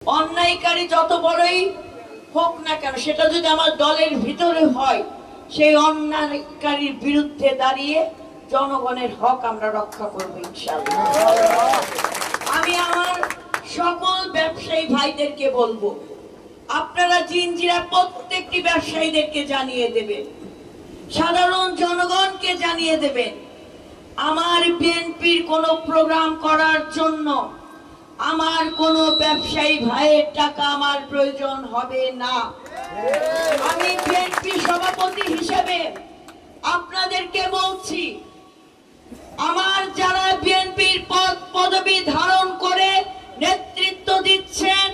অন্যায়কারী যত বড়ই হোক না কেন, সেটা যদি আমার দলের ভিতরে হয়, সেই অন্যায়কারীর বিরুদ্ধে দাঁড়িয়ে জনগণের হক আমরা রক্ষা করব ইনশাআল্লাহ। আমি আমার সকল ব্যবসায়ী ভাইদেরকে বলবো, আপনারা জিনজিরা প্রত্যেকটি ব্যবসায়ীদেরকে জানিয়ে দেবেন, সাধারণ জনগণকে জানিয়ে দেবেন, আমার বিএনপির কোনো প্রোগ্রাম করার জন্য আমার কোনো ব্যবসায়ী ভাইয়ের টাকা আমার প্রয়োজন হবে না। আমি বিএনপি সভাপতি হিসেবে আপনাদেরকে বলছি, আমার যারা বিএনপির পদ পদবি ধারণ করে নেতৃত্ব দিচ্ছেন,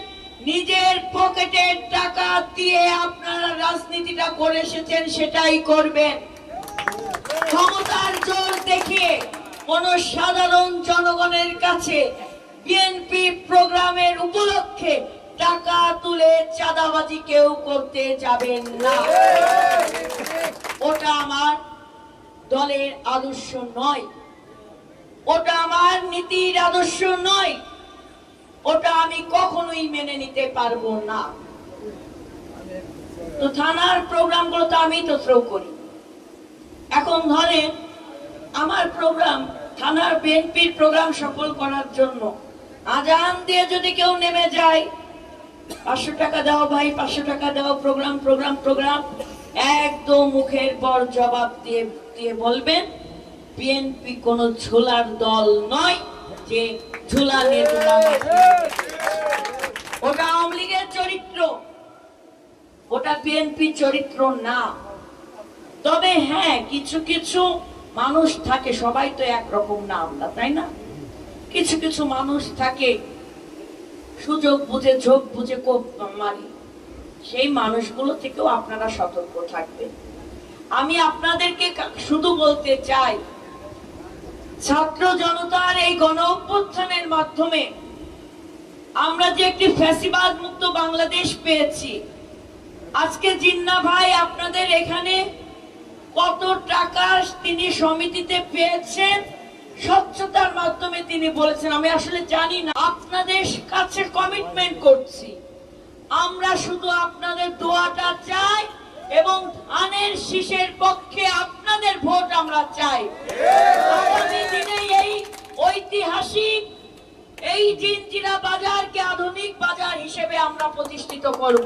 নিজের পকেটের টাকা দিয়ে আপনারা রাজনীতিটা করে এসেছেন, সেটাই করবেন। ক্ষমতার জোর দেখিয়ে কোন সাধারণ জনগণের কাছে বিএনপি প্রোগ্রামের উপলক্ষে টাকা তুলে চাঁদাবাজি কেউ করতে যাবেন না। ওটা আমার দলের আদর্শ নয়, ওটা আমার নীতির আদর্শ নয়, ওটা আমি কখনোই মেনে নিতে পারবো না। তো থানার প্রোগ্রামগুলো তো আমি তো থ্রো করি। এখন ধরেন আমার প্রোগ্রাম, থানার বিএনপির প্রোগ্রাম সফল করার জন্য আজান দিয়ে যদি কেউ নেমে যায়, 500 টাকা দাও ভাই, 500 টাকা দাও, প্রোগ্রাম প্রোগ্রাম প্রোগ্রাম, একদম মুখের পর জবাব দিয়ে দিয়ে বলবেন বিএনপি কোন ঝোলার দল নয় যে ঝোলা নিয়ে ওটা আওয়ামী লীগের চরিত্র, ওটা বিএনপি চরিত্র না। তবে হ্যাঁ, কিছু কিছু মানুষ থাকে, সবাই তো একরকম না আমরা, তাই না? কিছু কিছু মানুষ থাকে সুযোগ বুঝে ঝোঁক বুঝে কোপ মারি, সেই মানুষগুলো থেকেও আপনারা সতর্ক থাকবেন। আমি আপনাদেরকে শুধু বলতে চাই, ছাত্র জনতার এই গণ অভ্যুত্থানের মাধ্যমে আমরা যে একটি ফ্যাসিবাদ মুক্ত বাংলাদেশ পেয়েছি। আজকে জিন্না ভাই আপনাদের এখানে কত টাকা তিনি সমিতিতে পেয়েছেন, স্বচ্ছতার মাধ্যমে তিনি বলেছেন, আমি আসলে জানি না। আপনাদের কাছে কমিটমেন্ট করছি, আমরা শুধু আপনাদের দোয়াটা চাই এবং ধানের শীষের পক্ষে আপনাদের ভোট আমরা চাই। আগামী দিনে এই ঐতিহাসিক এই জিনজিরা বাজারকে আধুনিক বাজার হিসেবে আমরা প্রতিষ্ঠিত করব।